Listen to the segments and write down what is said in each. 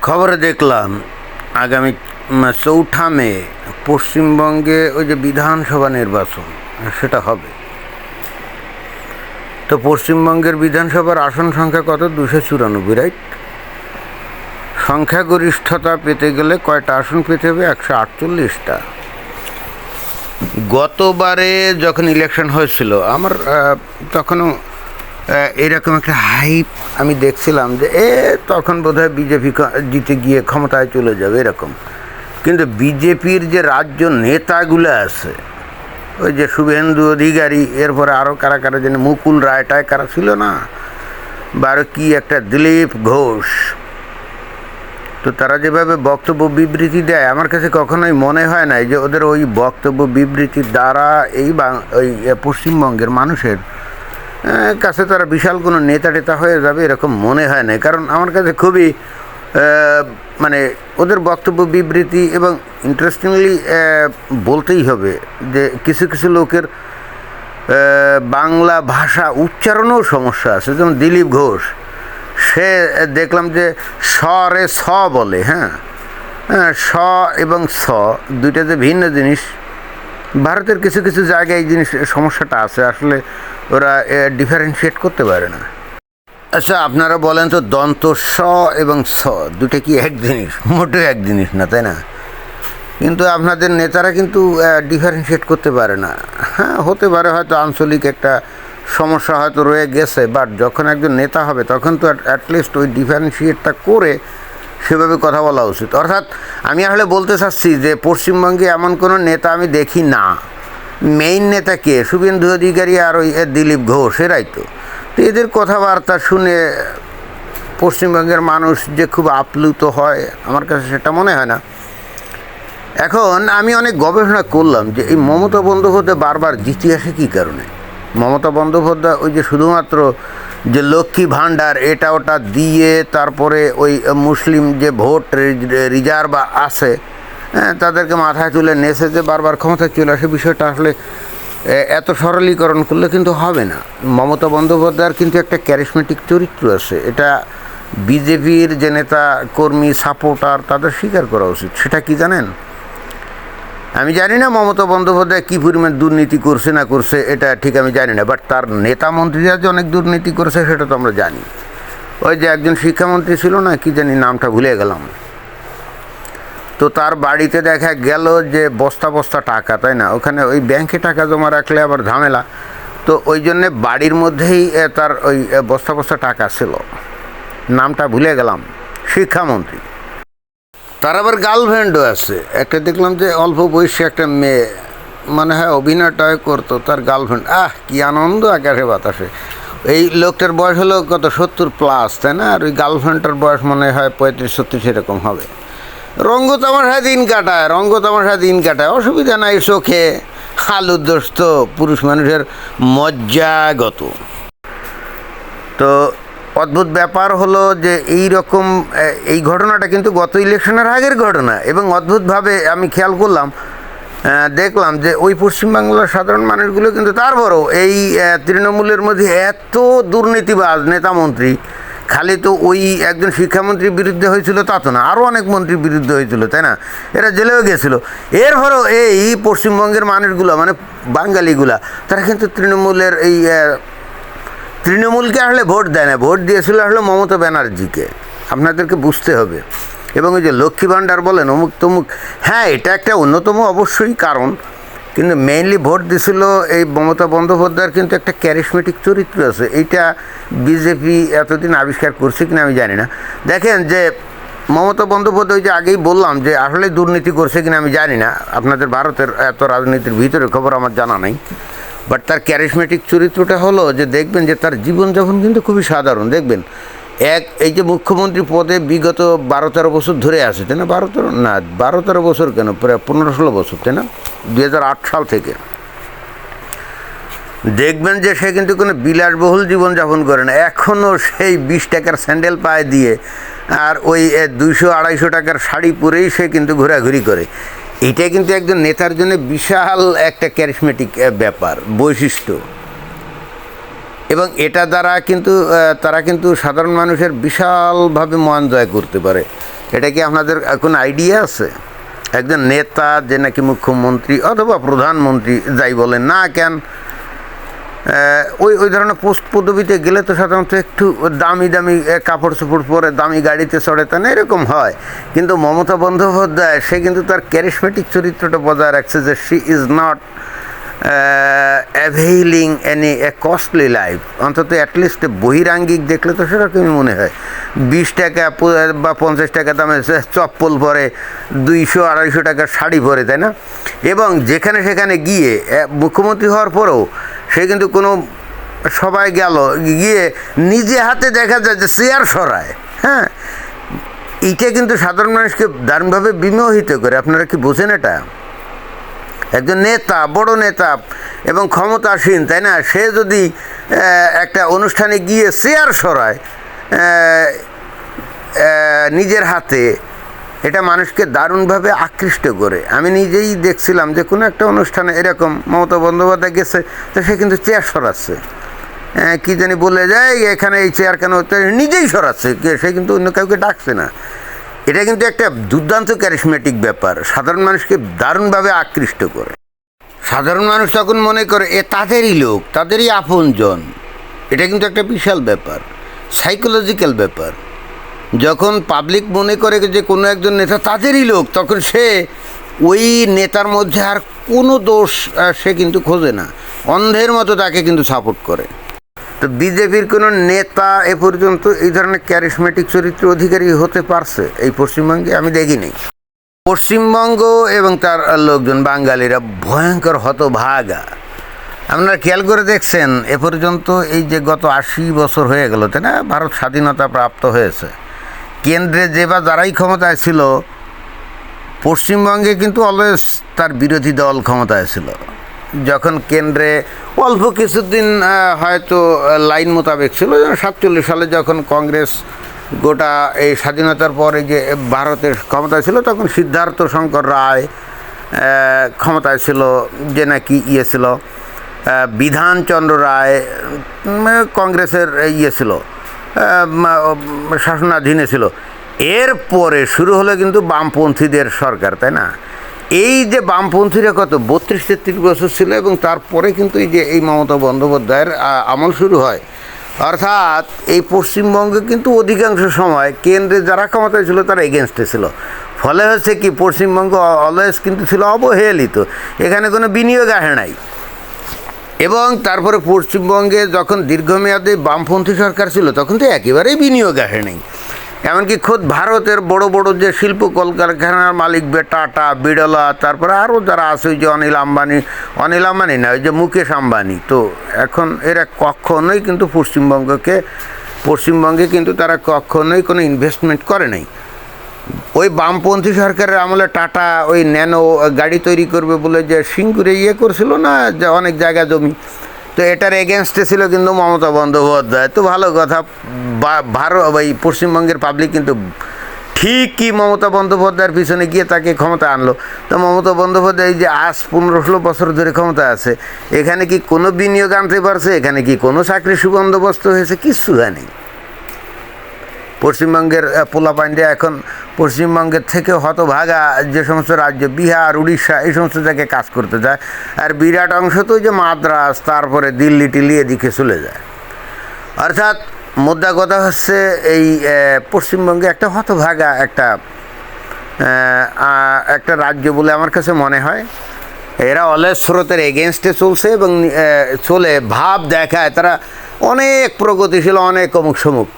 খবরে দেখলাম আগামী ৪ঠা মে পশ্চিমবঙ্গে ওই যে বিধানসভা নির্বাচন সেটা হবে। তো পশ্চিমবঙ্গের বিধানসভার আসন সংখ্যা কত? ২৯৪, রাইট? সংখ্যাগরিষ্ঠতা পেতে গেলে কয়টা আসন পেতে হবে? ১৪৮টা। গতবারে যখন ইলেকশন হয়েছিল আমার তখনও এরকম একটা হাইপ আমি দেখছিলাম যে তখন বোধহয় বিজেপি জিতে গিয়ে ক্ষমতায় চলে যাবে এরকম। কিন্তু বিজেপির যে রাজ্য নেতাগুলো আছে, ওই যে শুভেন্দু অধিকারী, এরপরে আরও কারা কারা যেন মুকুল রায়টায় কারা ছিল না, বা আরও কী একটা দিলীপ ঘোষ, তো তারা যেভাবে বক্তব্য বিবৃতি দেয় আমার কাছে কখনোই মনে হয় না যে ওদের ওই বক্তব্য বিবৃতির দ্বারা ওই পশ্চিমবঙ্গের মানুষের কাছে তারা বিশাল কোনো নেতা টেতা হয়ে যাবে এরকম মনে হয় না। কারণ আমার কাছে খুবই মানে ওদের বক্তব্য বিবৃতি, এবং ইন্টারেস্টিংলি বলতেই হবে যে কিছু কিছু লোকের বাংলা ভাষা উচ্চারণেও সমস্যা আছে। যেমন দিলীপ ঘোষ, সে দেখলাম যে স রে স বলে, হ্যাঁ, স এবং স দুইটা যে ভিন্ন জিনিস। ভারতের কিছু কিছু জায়গায় এই জিনিস সমস্যাটা আছে, আসলে ওরা ডিফারেন্সিয়েট করতে পারে না। আচ্ছা, আপনারা বলেন তো দন্ত স এবং স দুটো কি এক জিনিস? মোটেও এক জিনিস না, তাই না? কিন্তু আপনাদের নেতারা কিন্তু ডিফারেন্সিয়েট করতে পারে না। হ্যাঁ, হতে পারে হয়তো আঞ্চলিক একটা সমস্যা হয়তো রয়ে গেছে, বাট যখন একজন নেতা হবে তখন তো অ্যাটলিস্ট ওই ডিফারেন্সিয়েটটা করে সেভাবে কথা বলা উচিত। অর্থাৎ আমি আসলে বলতে চাচ্ছি যে পশ্চিমবঙ্গে এমন কোনো নেতা আমি দেখি না। মেইন নেতা কে? শুভেন্দু অধিকারী আর ওই দিলীপ ঘোষ, এরাই তো। তো এদের কথাবার্তা শুনে পশ্চিমবঙ্গের মানুষ যে খুব আপ্লুত হয় আমার কাছে সেটা মনে হয় না। এখন আমি অনেক গবেষণা করলাম যে এই মমতা বন্দ্যোপাধ্যায় বারবার জিতে আসে কী কারণে। মমতা বন্দ্যোপাধ্যায় ওই যে শুধুমাত্র যে লক্ষ্মী ভাণ্ডার এটা ওটা দিয়ে তারপরে ওই মুসলিম যে ভোট রিজার্ভ আছে তাদেরকে মাথায় তুলে নেচে যে বারবার ক্ষমতায় চলে আসে, বিষয়টা আসলে এত সরলীকরণ করলে কিন্তু হবে না। মমতা বন্দ্যোপাধ্যায়ের কিন্তু একটা ক্যারিসমেটিক চরিত্র আছে, এটা বিজেপির যে নেতা কর্মী সাপোর্টার তাদের স্বীকার করা উচিত। সেটা কি জানেন? আমি জানি না মমতা বন্দ্যোপাধ্যায় কী পরিমাণ দুর্নীতি করছে না করছে, এটা ঠিক আমি জানি না, বাট তার নেতা মন্ত্রীরা যে অনেক দুর্নীতি করেছে সেটা তো আমরা জানি। ওই যে একজন শিক্ষামন্ত্রী ছিল না, কি জানি নামটা ভুলে গেলাম, তো তার বাড়িতে দেখা গেল যে বস্তা বস্তা টাকা, তাই না? ওখানে ওই ব্যাংকে টাকা জমা রাখলে আবার ঝামেলা, তো ওই জন্যে বাড়ির মধ্যেই তার ওই বস্তা বস্তা টাকা ছিল, নামটা ভুলে গেলাম, শিক্ষামন্ত্রী। তার আবার গার্লফ্রেন্ডও আছে একটা, দেখলাম যে অল্প বয়সী একটা মেয়ে, মনে হয় অভিনয়টাই করতো, তার গার্লফ্রেন্ড। কি আনন্দ আকাশে বাতাসে। এই লোকটার বয়স হলো কত, 70+, তাই না? আর ওই গার্লফ্রেন্ডটার বয়স মনে হয় 35-36 এরকম হবে। রঙ্গতামাশায় দিন কাটায়, অসুবিধা নাই, চোখে আলুর দোস্ত, পুরুষ মানুষের মজ্জাগত। তো অদ্ভুত ব্যাপার হলো যে এই ঘটনাটা কিন্তু গত ইলেকশনের আগের ঘটনা, এবং অদ্ভুতভাবে আমি খেয়াল করলাম, দেখলাম যে ওই পশ্চিমবাংলার সাধারণ মানুষগুলো কিন্তু তারপরও এই তৃণমূলের মধ্যে এত দুর্নীতিবাজ নেতামন্ত্রী, খালি তো ওই একজন শিক্ষামন্ত্রীর বিরুদ্ধে হয়েছিল তা তো না, আরও অনেক মন্ত্রীর বিরুদ্ধে হয়েছিল, তাই না? এরা জেলেও গেছিল। এরপরেও এই পশ্চিমবঙ্গের মানুষগুলো মানে বাঙালিগুলা তারা কিন্তু তৃণমূলকে আসলে ভোট দেয় না, ভোট দিয়েছিল আসলে মমতা ব্যানার্জিকে, আপনাদেরকে বুঝতে হবে। এবং ওই যে লক্ষ্মী ভাণ্ডার বলেন অমুক তমুক, হ্যাঁ এটা একটা অন্যতম অবশ্যই কারণ, কিন্তু মেইনলি ভোট দিছিল এই মমতা বন্দ্যোপাধ্যায়ের কিন্তু একটা ক্যারিসমেটিক চরিত্র আছে, এইটা বিজেপি এতদিন আবিষ্কার করছে কিনা আমি জানি না। দেখেন যে মমতা বন্দ্যোপাধ্যায় যে আগেই বললাম যে আসলে দুর্নীতি করছে কিনা আমি জানি না, আপনাদের ভারতের এত রাজনীতির ভিতরে খবর আমার জানা নাই, বাট তার ক্যারিসমেটিক চরিত্রটা হলো যে দেখবেন যে তার জীবনযাপন কিন্তু খুবই সাধারণ। দেখবেন এই যে মুখ্যমন্ত্রী পদে বিগত 12-13 বছর ধরে আছে, তাই না? 12-13 বছর কেন, প্রায় 15-16 বছর, তাই না? 2008 সাল থেকে দেখবেন যে সে কিন্তু কোনো বিলাসবহুল জীবনযাপন করে না, এখনও সেই 20 টাকার স্যান্ডেল পায়ে দিয়ে আর ওই 200-250 টাকার শাড়ি পরেই সে কিন্তু ঘোরাঘুরি করে। এটা কিন্তু একজন নেতার জন্য বিশাল একটা ক্যারিসমেটিক ব্যাপার, বৈশিষ্ট্য, এবং এটা দ্বারা কিন্তু তারা কিন্তু সাধারণ মানুষের বিশালভাবে মন জয় করতে পারে। এটা কি আপনাদের কোনো আইডিয়া আছে? একজন নেতা যে নাকি মুখ্যমন্ত্রী অথবা প্রধানমন্ত্রী যাই বলেন না কেন, ওই ধরনের পোস্ট পদবিতে গেলে তো সাধারণত একটু দামি দামি কাপড় চোপড় পরে দামি গাড়িতে চড়ে, তা না এরকম হয়। কিন্তু মমতা বন্দ্যোপাধ্যায় সে কিন্তু তার ক্যারিসমেটিক চরিত্রটা বজায় রাখছে, যে she is not availing any a costly life. অন্তত অ্যাটলিস্ট বহিরাঙ্গিক দেখলে তো সেরকমই মনে হয়। 20 টাকা বা 50 টাকা দামে চপ্পল পরে, 200-250 টাকার শাড়ি পরে, তাই না? এবং যেখানে সেখানে গিয়ে মুখ্যমন্ত্রী হওয়ার পরেও সে কিন্তু কোনো সবাই গেল গিয়ে নিজে হাতে দেখা যায় যে চেয়ার সরায়। হ্যাঁ, এইটা কিন্তু সাধারণ মানুষকে দারুণভাবে বিমোহিত করে। আপনারা কি বোঝেন এটা? একজন নেতা, বড় নেতা এবং ক্ষমতাসীন, তাই না, সে যদি একটা অনুষ্ঠানে গিয়ে চেয়ার সরায় নিজের হাতে, এটা মানুষকে দারুণভাবে আকৃষ্ট করে। আমি নিজেই দেখছিলাম যে কোনো একটা অনুষ্ঠানে এরকম মমতা বন্দ্যোপাধ্যায় গেছে, তো সে কিন্তু চেয়ার সরাচ্ছে, কী জানি বলে যায় এখানে এই চেয়ার কেন, নিজেই সরাচ্ছে, সে কিন্তু অন্য কাউকে ডাকছে না। এটা কিন্তু একটা দুর্দান্ত ক্যারিসমেটিক ব্যাপার, সাধারণ মানুষকে দারুণভাবে আকৃষ্ট করে। সাধারণ মানুষ তখন মনে করে তাদেরই লোক, তাদেরই আপনজন। এটা কিন্তু একটা বিশাল ব্যাপার, সাইকোলজিক্যাল ব্যাপার। যখন পাবলিক মনে করে যে কোনো একজন নেতা তাদেরই লোক, তখন সে ওই নেতার মধ্যে আর কোনো দোষ সে কিন্তু খোঁজে না, অন্ধের মতো তাকে কিন্তু সাপোর্ট করে। তো বিজেপির কোনো নেতা এ পর্যন্ত এই ধরনের ক্যারিসমেটিক চরিত্র অধিকারী হতে পারছে এই পশ্চিমবঙ্গে? আমি দেখিনি। পশ্চিমবঙ্গ এবং তার লোকজন বাঙালিরা ভয়ঙ্কর হতভাগা। আপনারা খেয়াল করে দেখছেন এ পর্যন্ত এই যে গত 80 বছর হয়ে গেল, তাই না, ভারত স্বাধীনতা প্রাপ্ত হয়েছে, কেন্দ্রে যে বা যারাই ক্ষমতায় ছিল, পশ্চিমবঙ্গে কিন্তু অলওয়েজ তার বিরোধী দল ক্ষমতায় ছিল। যখন কেন্দ্রে অল্প কিছুদিন হয়তো লাইন মোতাবেক ছিল, 47 সালে যখন কংগ্রেস গোটা এই স্বাধীনতার পরে যে ভারতের ক্ষমতায় ছিল, তখন সিদ্ধার্থ শঙ্কর রায় ক্ষমতায় ছিল, যে নাকি ছিল বিধানচন্দ্র রায় কংগ্রেসের ছিল, শাসনাধীনে ছিল। এরপরে শুরু হলো কিন্তু বামপন্থীদের সরকার, তাই না? এই যে বামপন্থীরা কত 32-33 বছর ছিল, এবং তারপরে কিন্তু এই যে এই মমতা বন্দ্যোপাধ্যায়ের আমল শুরু হয়। অর্থাৎ এই পশ্চিমবঙ্গে কিন্তু অধিকাংশ সময় কেন্দ্রে যারা ক্ষমতায় ছিল তারা এগেনস্টে ছিল। ফলে হচ্ছে কি, পশ্চিমবঙ্গ অলওয়েজ কিন্তু ছিল অবহেলিত, এখানে কোনো বিনিয়োগ আসে নাই। এবং তারপরে পশ্চিমবঙ্গে যখন দীর্ঘমেয়াদী বামপন্থী সরকার ছিল, তখন তো একেবারেই বিনিয়োগ আসে নাই। এমনকি খোদ ভারতের বড় বড় যে শিল্প কলকারখানার মালিক টাটা, বিড়লা, তারপরে আরও যারা আছে, ওই যে অনিল আম্বানি না, ওই যে মুকেশ আম্বানি, তো এখন এরা কখনোই কিন্তু পশ্চিমবঙ্গে কিন্তু তারা কখনোই কোনো ইনভেস্টমেন্ট করে নাই। ওই বামপন্থী সরকারের আমলে টাটা ওই ন্যানো গাড়ি তৈরি করবে বলে যে সিঙ্গুরে করছিল না, যে অনেক জায়গা জমি, তো এটার এগেনস্টে ছিল কিন্তু মমতা বন্দ্যোপাধ্যায়। তো ভালো কথা, এই পশ্চিমবঙ্গের পাবলিক কিন্তু ঠিকই মমতা বন্দ্যোপাধ্যায়ের পিছনে গিয়ে তাকে ক্ষমতা আনলো। তো মমতা বন্দ্যোপাধ্যায় যে আজ 15-16 বছর ধরে ক্ষমতা আছে, এখানে কি কোনো বিনিয়োগ আনতে পারছে? এখানে কি কোনো চাকরি সুবন্দোবস্ত হয়েছে? কিছু হয়নি। পশ্চিমবঙ্গের পোলাপাইনরা এখন পশ্চিমবঙ্গের থেকে হতভাগা যে সমস্ত রাজ্য, বিহার, উড়িষ্যা, এই সমস্ত জায়গায় কাজ করতে যায়, আর বিরাট অংশ তো যে মাদ্রাস, তারপরে দিল্লি টিল্লি এদিকে চলে যায়। অর্থাৎ মোদ্দা কথা হচ্ছে এই পশ্চিমবঙ্গে একটা হতভাগা একটা রাজ্য বলে আমার কাছে মনে হয়। এরা অলওয়েজ স্রোতের এগেনস্টে চলছে এবং চলে ভাব দেখায় তারা অনেক প্রগতিশীল, অনেক অমুক সমুক,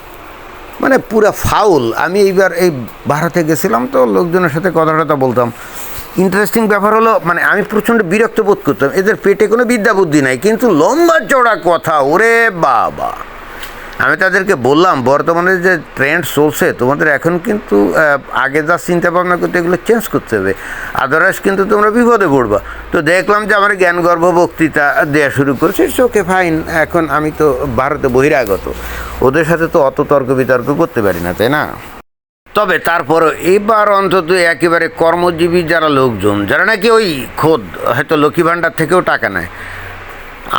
মানে পুরো ফাউল। আমি এইবার এই ভারতে গেছিলাম, তো লোকজনের সাথে কথা বলতাম। ইন্টারেস্টিং ব্যাপার হলো, মানে আমি প্রচণ্ড বিরক্ত বোধ করতাম। এদের পেটে কোনো বিদ্যা বুদ্ধি নাই, কিন্তু লম্বা চড়া কথা, ওরে বাবা। আমি তাদেরকে বললাম, বর্তমানে যে ট্রেন্ড চলছে, তোমাদের এখন কিন্তু আগে যা চিন্তা ভাবনা করতে, এগুলো চেঞ্জ করতে হবে, আদারওয়াইজ কিন্তু তোমরা বিপদে পড়বা। তো দেখলাম যে আমার জ্ঞানগর্ভ বক্তৃতা দেওয়া শুরু করেছে, ওকে ফাইন। এখন আমি তো ভারতে বহিরাগত, ওদের সাথে তো অত তর্ক বিতর্ক করতে পারি না, তাই না? তবে তারপরও এবার অন্তত একেবারে কর্মজীবী যারা লোকজন, যারা নাকি ওই খোদ হয়তো লক্ষ্মী ভাণ্ডার থেকেও টাকা নেয়,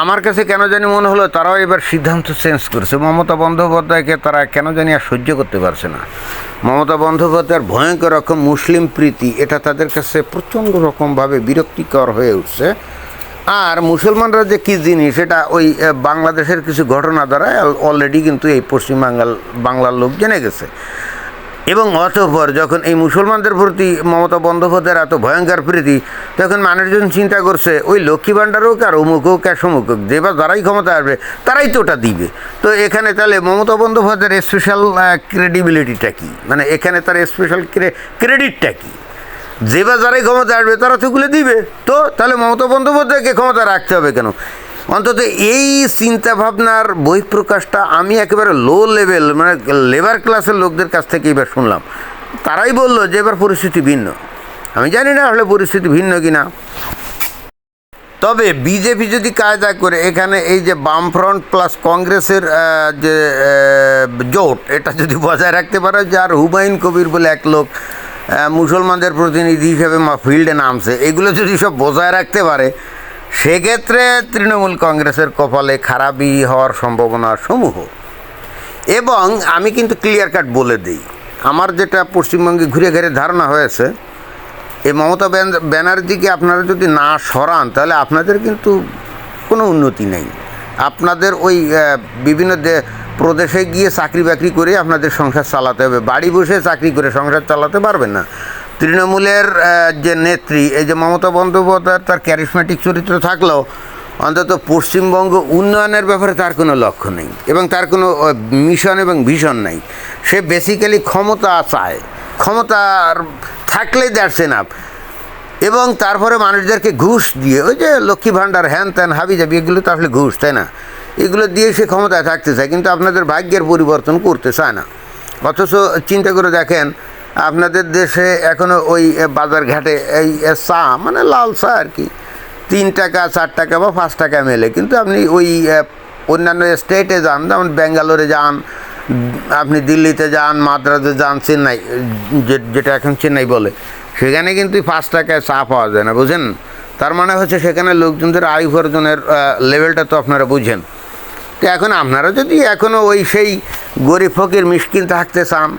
আমার কাছে কেন জানি মনে হলো তারাও এবার সিদ্ধান্ত চেঞ্জ করেছে। মমতা বন্দ্যোপাধ্যায়কে তারা কেন জানি আর সহ্য করতে পারছে না। মমতা বন্দ্যোপাধ্যায়ের ভয়ঙ্কর রকম মুসলিম প্রীতি এটা তাদের কাছে প্রচণ্ড রকমভাবে বিরক্তিকর হয়ে উঠছে। আর মুসলমানরা যে কী জিনিস এটা ওই বাংলাদেশের কিছু ঘটনা দ্বারা অলরেডি কিন্তু এই বাংলার লোক জেনে গেছে। এবং অতঃপর যখন এই মুসলমানদের প্রতি মমতা বন্দ্যোপাধ্যায়ের এত ভয়ঙ্কর প্রীতি, তখন মানুষজন চিন্তা করছে ওই লক্ষ্মী ভাণ্ডার হোক আর অমুক হোক আর সমুক হোক, যে বা যারাই ক্ষমতা আসবে তারাই তো ওটা দিবে। তো এখানে তাহলে মমতা বন্দ্যোপাধ্যায়ের স্পেশাল ক্রেডিবিলিটিটা কী, মানে এখানে তার স্পেশাল ক্রেডিটটা কী? যে বা যারাই ক্ষমতা আসবে তারা সেগুলো দিবে। তো তাহলে মমতা বন্দ্যোপাধ্যায়কে ক্ষমতা রাখতে হবে কেন? অন্তত এই চিন্তাভাবনার বহিঃপ্রকাশটা আমি একেবারে লো লেভেল, মানে লেবার ক্লাসের লোকদের কাছ থেকে এবার শুনলাম। তারাই বললো যে এবার পরিস্থিতি ভিন্ন। আমি জানি না আসলে পরিস্থিতি ভিন্ন কি না। তবে বিজেপি যদি কায়দা করে এখানে এই যে বামফ্রন্ট প্লাস কংগ্রেসের যে জোট, এটা যদি বজায় রাখতে পারে, যার হুমায়ুন কবির বলে এক লোক মুসলমানদের প্রতিনিধি হিসেবে ফিল্ডে নামছে, এগুলো যদি সব বজায় রাখতে পারে, সেক্ষেত্রে তৃণমূল কংগ্রেসের কপালে খারাপই হওয়ার সম্ভাবনা সমূহ। এবং আমি কিন্তু ক্লিয়ার কাট বলে দিই, আমার যেটা পশ্চিমবঙ্গে ঘুরে ঘুরে ধারণা হয়েছে, এই মমতা ব্যানার্জিকে আপনারা যদি না সরান তাহলে আপনাদের কিন্তু কোনো উন্নতি নেই। আপনাদের ওই বিভিন্ন প্রদেশে গিয়ে চাকরি বাকরি করে আপনাদের সংসার চালাতে হবে, বাড়ি বসে চাকরি করে সংসার চালাতে পারবেন না। তৃণমূলের যে নেত্রী এই যে মমতা বন্দ্যোপাধ্যায়, তার ক্যারিসমেটিক চরিত্র থাকলেও অন্তত পশ্চিমবঙ্গ উন্নয়নের ব্যাপারে তার কোনো লক্ষ্য নেই এবং তার কোনো মিশন এবং ভিশন নেই। সে বেসিক্যালি ক্ষমতা চায়, ক্ষমতার থাকলেই দ্যাটস এনাফ। এবং তারপরে মানুষদেরকে ঘুষ দিয়ে, ওই যে লক্ষ্মী ভাণ্ডার হ্যান ত্যান হাবি যাবি, এগুলো তো আসলে ঘুষ, তাই না? এগুলো দিয়ে সে ক্ষমতায় থাকতে চায়, কিন্তু আপনাদের ভাগ্যের পরিবর্তন করতে চায় না। অথচ চিন্তা করে দেখেন, আপনাদের দেশে এখনও ওই বাজার ঘাটে এই চা, মানে লাল চা আর কি, 3 টাকা 4 টাকা বা 5 টাকা মেলে। কিন্তু আপনি ওই অন্যান্য স্টেটে যান, যেমন ব্যাঙ্গালোরে যান, আপনি দিল্লিতে যান, মাদ্রাজে যান, চেন্নাই, যেটা এখন চেন্নাই বলে, সেখানে কিন্তু 5 টাকায় চা পাওয়া যায় না, বুঝেন? তার মানে হচ্ছে সেখানে লোকজনদের আয় উপার্জনের লেভেলটা তো আপনারা বুঝেন। তো এখন আপনারা যদি এখনও ওই সেই গরিব ফকির মিসকিন থাকতে চান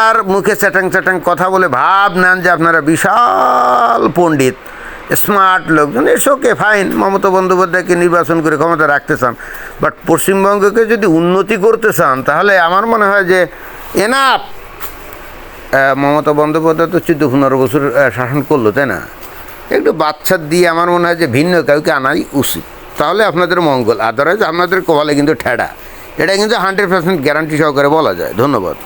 আর মুখে চ্যাটাং চ্যাটাং কথা বলে ভাব নেন যে আপনারা বিশাল পণ্ডিত স্মার্ট লোকজন, এসোকে ফাইন, মমতা বন্দ্যোপাধ্যায়কে নির্বাচন করে ক্ষমতা রাখতে চান, বাট পশ্চিমবঙ্গকে যদি উন্নতি করতে চান তাহলে আমার মনে হয় যে এনাফ। মমতা বন্দ্যোপাধ্যায় তো 14-15 বছর শাসন করলো, তাই না? একটু বাচ্চা দিয়ে আমার মনে হয় যে ভিন্ন কাউকে আনাই উচিত, তাহলে আপনাদের মঙ্গল। আদারওয়াইজ আপনাদের কপালে কিন্তু ঠেড়া, এটা কিন্তু 100% গ্যারান্টি সহকারে বলা যায়। ধন্যবাদ।